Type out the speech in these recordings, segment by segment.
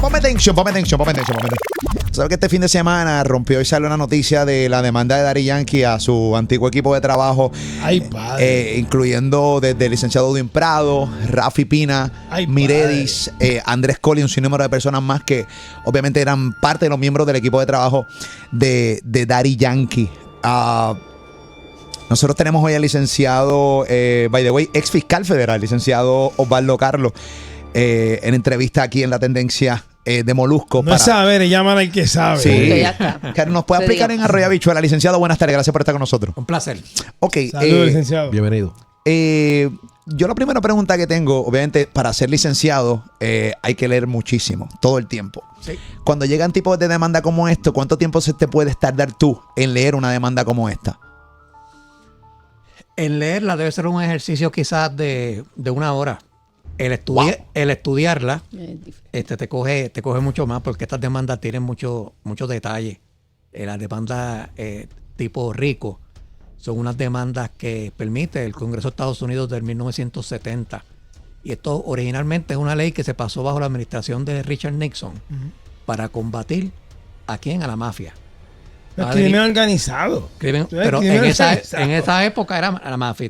Ponme atención. ¿Sabes que este fin de semana rompió y salió una noticia de la demanda de Daddy Yankee a su antiguo equipo de trabajo? Ay, padre. Incluyendo desde el licenciado Edwin Prado, Rafi Pina, Ay, Miredis, Andrés Colli, un sinnúmero de personas más que obviamente eran parte de los miembros del equipo de trabajo de Daddy Yankee. Nosotros tenemos hoy al licenciado, by the way, ex fiscal federal, licenciado Osvaldo Carlos, en entrevista aquí en La Tendencia de Molusco. No es saber, llaman al que sabe. Sí. Ya está. Que nos puede explicar en Arroyo Habichuela. Licenciado, buenas tardes. Gracias por estar con nosotros. Un placer. Ok. Saludos, licenciado. Bienvenido. Yo la primera pregunta que tengo, obviamente, para ser licenciado, hay que leer muchísimo, todo el tiempo. Sí. Cuando llegan tipos de demanda como esto, ¿cuánto tiempo se te puede tardar tú en leer una demanda como esta? En leerla debe ser un ejercicio quizás de 1 hora. El estudiarla te coge mucho más porque estas demandas tienen muchos detalles. Las demandas tipo RICO son unas demandas que permite el Congreso de Estados Unidos del 1970. Y esto originalmente es una ley que se pasó bajo la administración de Richard Nixon para combatir ¿a quién? A la mafia. El crimen organizado. Pero en esa época era la mafia.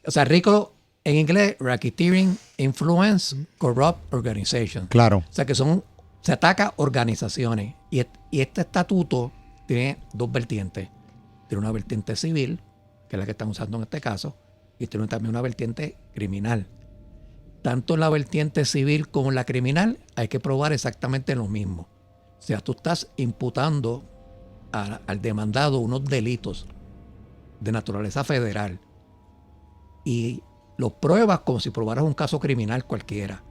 O sea, RICO en inglés, Racketeering Influence Corrupt Organization. Claro. O sea que se ataca organizaciones. Y este estatuto tiene 2 vertientes. Tiene una vertiente civil, que es la que están usando en este caso, y tiene también una vertiente criminal. Tanto en la vertiente civil como en la criminal hay que probar exactamente lo mismo. O sea, tú estás imputando al demandado unos delitos de naturaleza federal y los pruebas como si probaras un caso criminal cualquiera.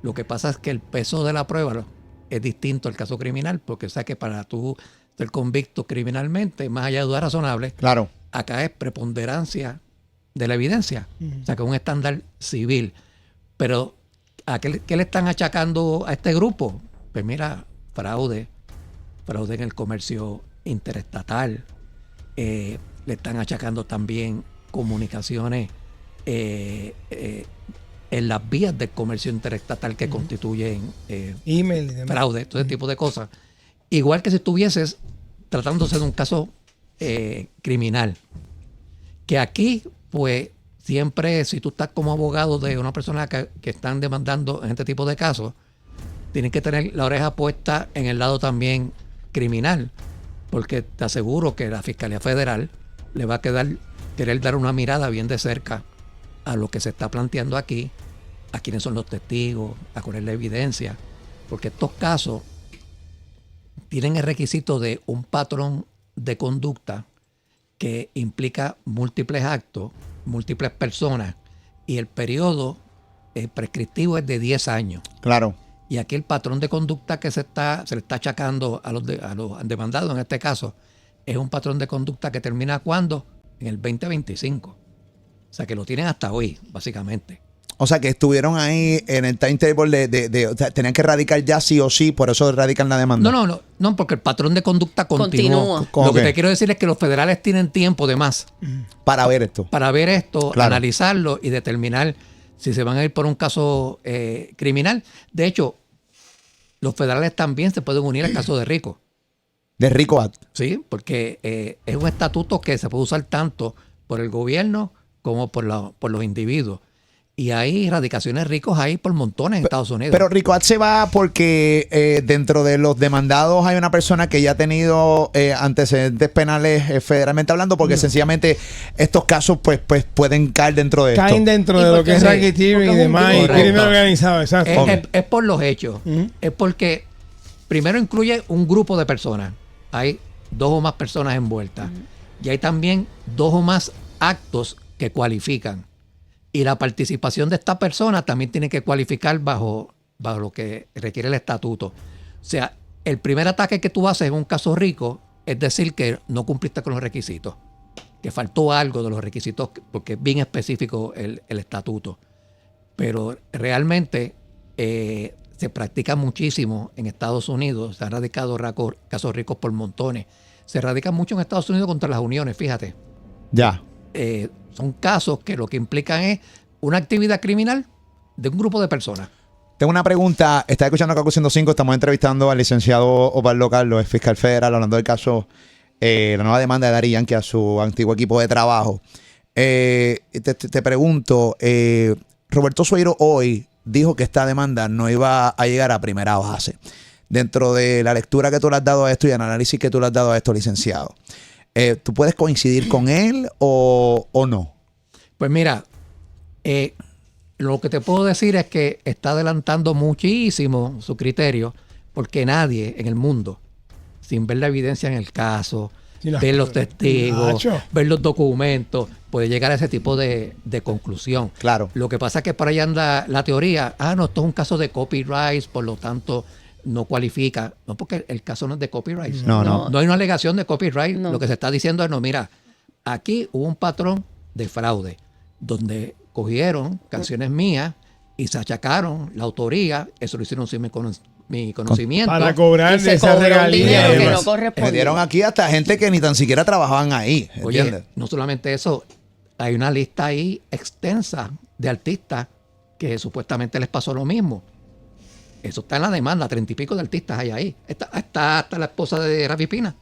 Lo que pasa es que el peso de la prueba es distinto al caso criminal, porque o sea que para tú ser convicto criminalmente, más allá de duda razonable, Claro. acá es preponderancia de la evidencia. O sea que es un estándar civil. Pero ¿a qué le están achacando a este grupo? Pues mira, fraude en el comercio interestatal. Le están achacando también comunicaciones en las vías del comercio interestatal que constituyen Email y demás. fraude, todo ese tipo de cosas. Igual que si estuvieses tratándose de un caso criminal. Que aquí, pues, siempre, si tú estás como abogado de una persona que están demandando en este tipo de casos, tienes que tener la oreja puesta en el lado también criminal, porque te aseguro que la Fiscalía Federal le va a querer dar una mirada bien de cerca a lo que se está planteando aquí, a quiénes son los testigos, a cuál es la evidencia, porque estos casos tienen el requisito de un patrón de conducta que implica múltiples actos, múltiples personas, y el periodo prescriptivo es de 10 años. Claro. Y aquí el patrón de conducta que se le está achacando a los demandados en este caso es un patrón de conducta que termina ¿cuándo? En el 2025. O sea que lo tienen hasta hoy, básicamente. O sea, que estuvieron ahí en el timetable o sea, tenían que radicar ya sí o sí, por eso radican la demanda. No, porque el patrón de conducta continúa. Lo que te quiero decir es que los federales tienen tiempo de más Para ver esto. claro, analizarlo y determinar si se van a ir por un caso criminal. De hecho, los federales también se pueden unir al caso de RICO. De RICO Act. Sí, porque es un estatuto que se puede usar tanto por el gobierno como por los individuos. Y hay erradicaciones RICOs ahí por montones en Estados Unidos. Pero RICO Act se va porque dentro de los demandados hay una persona que ya ha tenido antecedentes penales federalmente hablando, porque sencillamente estos casos pues pueden caer dentro de esto. Caen dentro de lo que es racketeering y demás, y crimen organizado, exacto. Es por los hechos. Es porque primero incluye un grupo de personas. Hay 2 o más personas envueltas. Y hay también 2 o más actos que cualifican. Y la participación de esta persona también tiene que cualificar bajo lo que requiere el estatuto. O sea, el primer ataque que tú haces en un caso RICO es decir que no cumpliste con los requisitos, que faltó algo de los requisitos, porque es bien específico el estatuto. Pero realmente se practica muchísimo en Estados Unidos. Se han radicado casos RICOs por montones. Se radican mucho en Estados Unidos contra las uniones, fíjate. Ya. Son casos que lo que implican es una actividad criminal de un grupo de personas. Tengo una pregunta. Está escuchando Kaku 105. Estamos entrevistando al licenciado Osvaldo Carlos, es fiscal federal, hablando del caso, la nueva demanda de Daddy Yankee a su antiguo equipo de trabajo. Te pregunto, Roberto Sueiro hoy dijo que esta demanda no iba a llegar a primera base. Dentro de la lectura que tú le has dado a esto y el análisis que tú le has dado a esto, licenciado, ¿tú puedes coincidir con él o no? Pues mira, lo que te puedo decir es que está adelantando muchísimo su criterio, porque nadie en el mundo, sin ver la evidencia en el caso, ver los testigos, ver los documentos, puede llegar a ese tipo de conclusión. Claro. Lo que pasa es que por ahí anda la teoría, no, esto es un caso de copyright, por lo tanto no cualifica. No, porque el caso no es de copyright. No. No hay una alegación de copyright. No. Lo que se está diciendo es, no, mira, aquí hubo un patrón de fraude, donde cogieron canciones mías y se achacaron la autoría, eso lo hicieron sin mi conocimiento. Para cobrar Y se de esa cobró un regalía. dinero que no además. Me correspondía. dieron aquí hasta gente que ni tan siquiera trabajaban ahí. Oye, ¿Entiendes? no solamente eso, hay una lista ahí extensa de artistas que supuestamente les pasó lo mismo. Eso está en la demanda, 30 y pico de artistas hay ahí. Está hasta la esposa de Rafi Pina.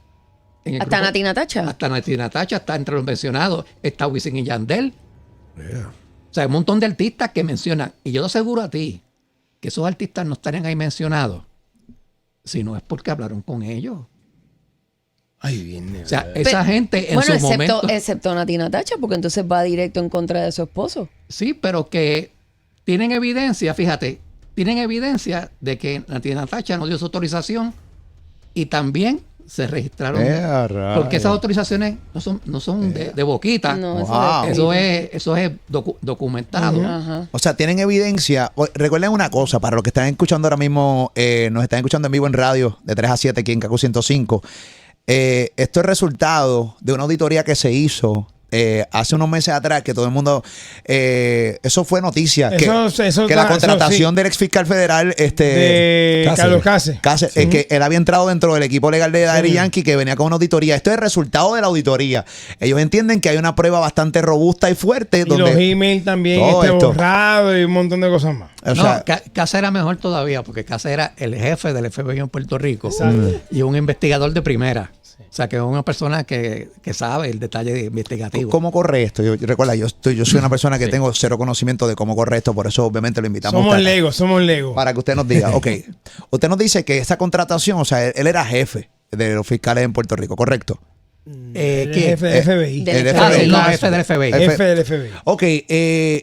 En el Hasta grupo. Nati Natacha. Hasta Nati Natacha, está entre los mencionados, está Wisin y Yandel. O sea, hay un montón de artistas que mencionan. Y yo te aseguro a ti que esos artistas no estarían ahí mencionados si no es porque hablaron con ellos. Ay, viene. O sea, esa gente en bueno, su momento... excepto Nati Natacha, porque entonces va directo en contra de su esposo. Sí, pero que tienen evidencia, fíjate, tienen evidencia de que Nati Natacha no dio su autorización y también se registraron. Porque esas autorizaciones no son de boquita. No, Wow. Eso es documentado. Ajá. O sea, tienen evidencia. Recuerden una cosa, para los que están escuchando ahora mismo, nos están escuchando en vivo en radio de 3 a 7 aquí en Kaku 105. Esto es resultado de una auditoría que se hizo hace unos meses atrás, que todo el mundo... eso fue noticia. Que la contratación del ex fiscal federal... de Carlos Cáceres. que él había entrado dentro del equipo legal de Daddy Yankee, que venía con una auditoría. Esto es el resultado de la auditoría. Ellos entienden que hay una prueba bastante robusta y fuerte. Y donde los emails también todo esto. borrados y un montón de cosas más. O sea, Casa era mejor todavía, porque Casa era el jefe del FBI en Puerto Rico Exacto. y un investigador de primera. O sea, que es una persona que sabe el detalle investigativo. ¿cómo corre esto? Recuerda, yo soy una persona que tengo cero conocimiento de cómo corre esto, por eso obviamente lo invitamos Somos a usted, Lego. para que usted nos diga. Ok, usted nos dice que esa contratación, o sea, él era jefe de los fiscales en Puerto Rico, ¿correcto? El ¿Qué? jefe del FBI. Del El FBI. FBI. No, jefe del FBI. Jefe del FBI. Ok,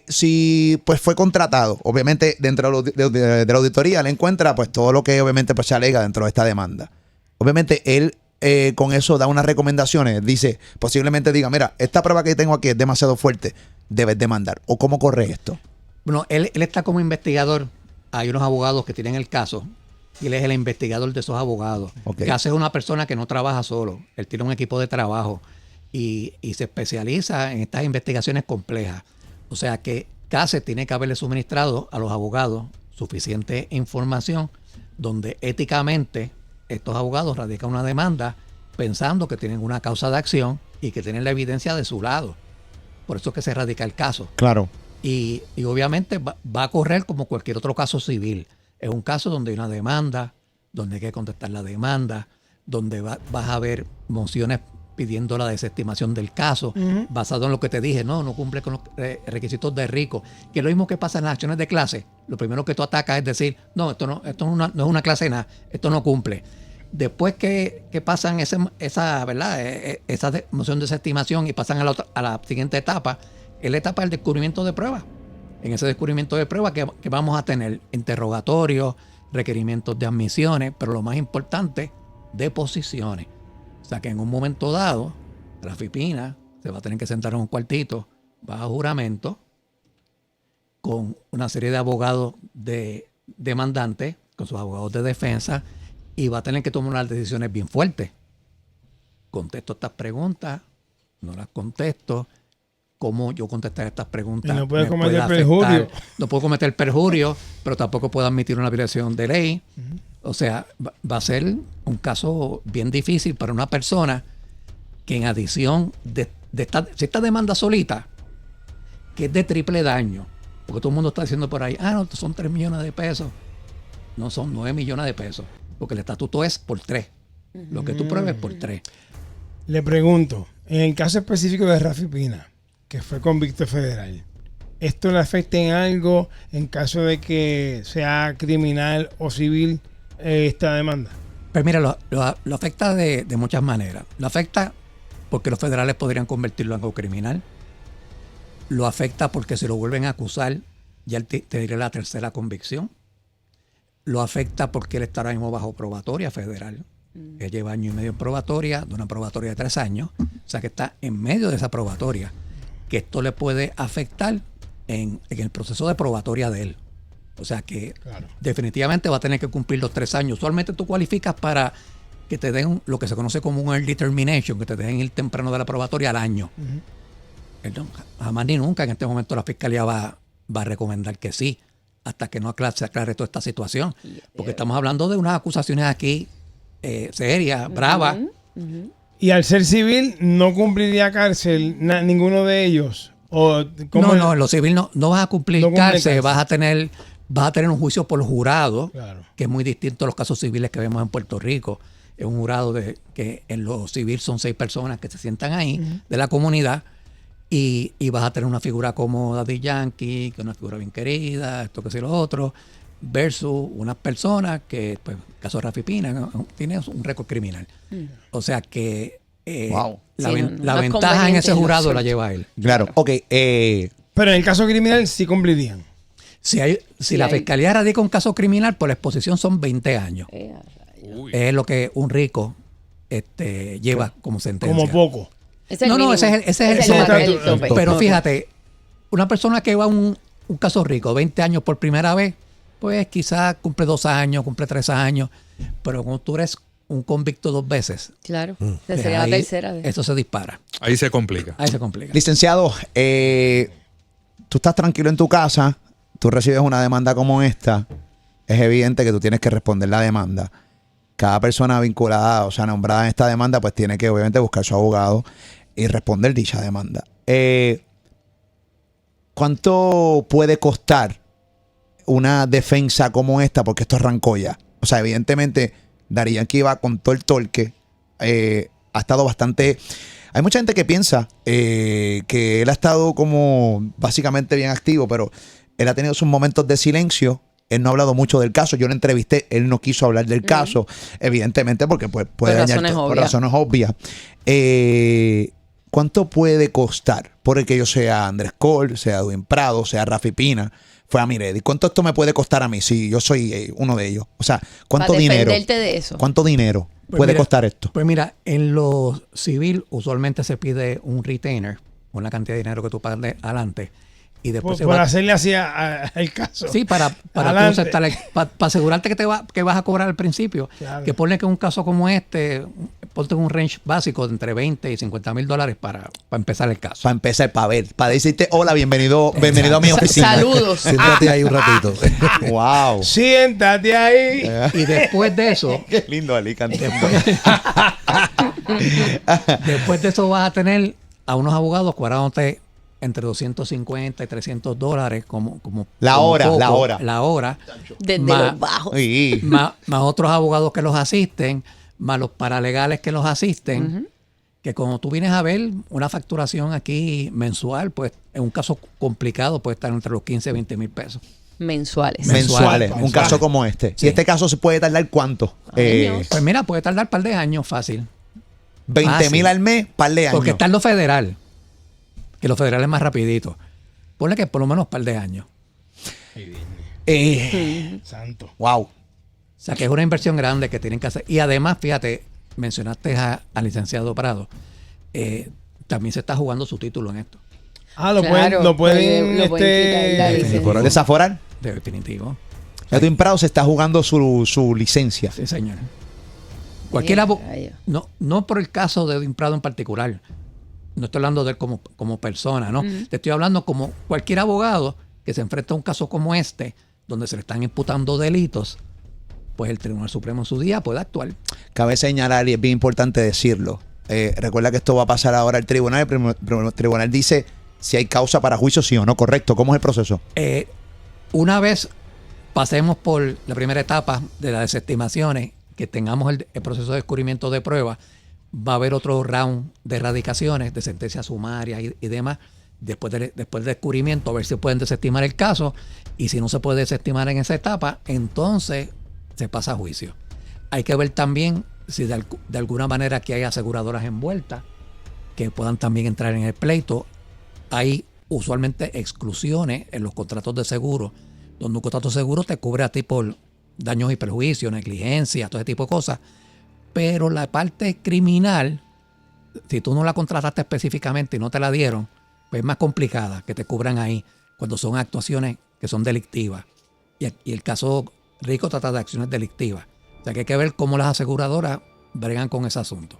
si pues fue contratado, obviamente dentro de la auditoría le encuentra pues todo lo que obviamente pues se alega dentro de esta demanda. Obviamente él con eso da unas recomendaciones, dice, posiblemente diga, mira, esta prueba que tengo aquí es demasiado fuerte, debes demandar. ¿O cómo corre esto? Bueno, él está como investigador. Hay unos abogados que tienen el caso y él es el investigador de esos abogados. Ok. Case es una persona que no trabaja solo. Él tiene un equipo de trabajo y se especializa en estas investigaciones complejas. O sea que Case tiene que haberle suministrado a los abogados suficiente información donde éticamente estos abogados radican una demanda pensando que tienen una causa de acción y que tienen la evidencia de su lado. Por eso es que se radica el caso. Claro. Y obviamente va a correr como cualquier otro caso civil. Es un caso donde hay una demanda, donde hay que contestar la demanda, donde vas a ver mociones pidiendo la desestimación del caso, basado en lo que te dije, no cumple con los requisitos de RICO, que es lo mismo que pasa en las acciones de clase. Lo primero que tú atacas es decir, esto es una clase nada, esto no cumple. Después que pasan esa moción de desestimación y pasan a la siguiente etapa, es la etapa del descubrimiento de pruebas. En ese descubrimiento de pruebas que vamos a tener interrogatorios, requerimientos de admisiones, pero lo más importante, deposiciones. O sea que en un momento dado, Rafi Pina se va a tener que sentar en un cuartito bajo juramento con una serie de abogados demandantes, con sus abogados de defensa, y va a tener que tomar unas decisiones bien fuertes. Contesto estas preguntas, no las contesto. ¿Cómo yo contestar estas preguntas? Y no puedes me cometer puede perjurio. afectar. No puedo cometer perjurio, pero tampoco puedo admitir una violación de ley. O sea, va a ser un caso bien difícil para una persona que en adición si esta demanda solita, que es de triple daño, porque todo el mundo está diciendo por ahí, no, son 3 millones de pesos. no son 9 millones de pesos, porque el estatuto es por 3. Lo que tú pruebes por 3. Le pregunto, en el caso específico de Rafi Pina, que fue convicto federal, ¿esto le afecta en algo en caso de que sea criminal o civil esta demanda? Pues mira, lo afecta de muchas maneras. Lo afecta porque los federales podrían convertirlo en algo criminal. Lo afecta porque si lo vuelven a acusar, ya él te diré la tercera convicción. Lo afecta porque él está ahora mismo bajo probatoria federal. Él lleva 1 año y medio en probatoria, de una probatoria de 3 años. O sea que está en medio de esa probatoria. Que esto le puede afectar en el proceso de probatoria de él. O sea que definitivamente va a tener que cumplir los 3 años. Usualmente tú cualificas para que te den lo que se conoce como un early termination, que te dejen ir temprano de la probatoria al año. Jamás ni nunca en este momento la fiscalía va a recomendar que sí, hasta que no se aclare toda esta situación. Porque estamos hablando de unas acusaciones aquí serias, bravas. Y al ser civil, ¿no cumpliría cárcel ninguno de ellos? ¿O no, en lo civil no vas a cumplir cárcel, vas a tener un juicio por jurado, que es muy distinto a los casos civiles que vemos en Puerto Rico. Es un jurado que en lo civil son 6 personas que se sientan ahí de la comunidad y vas a tener una figura como Daddy Yankee, que es una figura bien querida, esto que sí lo otro, versus unas personas que, pues, el caso de Rafi Pina, ¿no? Tiene un récord criminal. O sea que la ventaja en ese jurado la lleva él. Claro, ok. Pero en el caso criminal sí cumplirían. Si la fiscalía radica un caso criminal, por la exposición son 20 años. Es lo que un rico lleva como sentencia. Como poco. Ese es el tope. Pero fíjate, una persona que va a un caso rico, 20 años por primera vez, pues quizás cumple 2 años, cumple 3 años. Pero cuando tú eres un convicto 2 veces. Claro, sería la tercera vez. Eso se dispara. Ahí se complica. Licenciado, tú estás tranquilo en tu casa, tú recibes una demanda como esta, es evidente que tú tienes que responder la demanda. Cada persona vinculada, o sea, nombrada en esta demanda, pues tiene que obviamente buscar su abogado y responder dicha demanda. ¿Cuánto puede costar una defensa como esta? Porque esto arrancó ya. O sea, evidentemente, Daddy Yankee iba con todo el torque. Ha estado bastante... Hay mucha gente que piensa que él ha estado como básicamente bien activo, pero él ha tenido sus momentos de silencio. Él no ha hablado mucho del caso. Yo lo entrevisté. Él no quiso hablar del caso, evidentemente, porque puede dañar por razones obvias. ¿Cuánto puede costar? Por que yo sea Andrés Cole, sea Edwin Prado, sea Rafi Pina, fue a Miredi. ¿Cuánto esto me puede costar a mí si yo soy uno de ellos? O sea, ¿cuánto dinero? De eso. ¿Cuánto dinero puede costar esto? Pues mira, en lo civil usualmente se pide un retainer, una cantidad de dinero que tú pagas adelante. Y después por hacerle así al caso. Sí, para asegurarte que vas a cobrar al principio. Claro. Que ponle que un caso como este, ponte un range básico de entre 20 y 50 mil dólares para empezar el caso. Para empezar, para decirte, hola, bienvenido a mi oficina. Saludos. Siéntate ahí un ratito. Wow. Siéntate ahí. Y después de eso... Qué lindo Ali cantando. Después de eso vas a tener a unos abogados cobrándote entre 250 y 300 dólares como la hora. Desde los bajos. Más otros abogados que los asisten, más los paralegales que los asisten, que como tú vienes a ver, una facturación aquí mensual, pues en un caso complicado puede estar entre los 15 y 20 mil pesos. Mensuales. Un caso como este. Sí. ¿Y este caso se puede tardar cuánto? Pues mira, puede tardar un par de años fácil. 20 mil al mes, par de años. Porque está en lo federal. Que lo federal es más rapidito. Ponle que por lo menos un par de años. Santo. Wow. O sea, que es una inversión grande que tienen que hacer. Y además, fíjate, mencionaste al licenciado Prado. También se está jugando su título en esto. Lo pueden desaforar. Definitivo. Edwin Prado se está jugando su licencia. Sí, señor. Cualquier no por el caso de Edwin Prado en particular. No estoy hablando de él como persona, ¿no? Te estoy hablando como cualquier abogado que se enfrenta a un caso como este, donde se le están imputando delitos, pues el Tribunal Supremo en su día puede actuar. Cabe señalar, y es bien importante decirlo, recuerda que esto va a pasar ahora al tribunal. El tribunal dice si hay causa para juicio, sí o no, correcto. ¿Cómo es el proceso? Una vez pasemos por la primera etapa de las desestimaciones, que tengamos el proceso de descubrimiento de pruebas, va a haber otro round de erradicaciones, de sentencias sumarias y demás, después del descubrimiento, a ver si pueden desestimar el caso, y si no se puede desestimar en esa etapa, entonces se pasa a juicio. Hay que ver también si de alguna manera que hay aseguradoras envueltas que puedan también entrar en el pleito. Hay usualmente exclusiones en los contratos de seguro, donde un contrato de seguro te cubre a ti por daños y perjuicios, negligencia, todo ese tipo de cosas. Pero la parte criminal, si tú no la contrataste específicamente y no te la dieron, pues es más complicada que te cubran ahí cuando son actuaciones que son delictivas. Y el caso Rico trata de acciones delictivas. O sea que hay que ver cómo las aseguradoras bregan con ese asunto.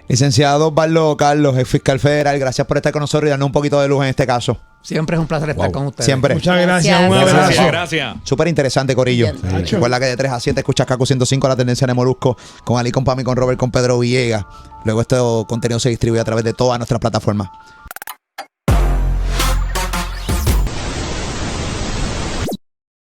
Licenciado Osvaldo Carlos, ex fiscal federal, gracias por estar con nosotros y darnos un poquito de luz en este caso. Siempre es un placer estar con ustedes. Siempre. Muchas gracias. Gracias. Un abrazo. Gracias, gracias. Súper interesante, Corillo. Bien. Recuerda que de 3 a 7 escuchas Kaku 105, La Tendencia de Molusco, con Ali, con Pami, con Robert, con Pedro Villegas. Luego este contenido se distribuye a través de todas nuestras plataformas.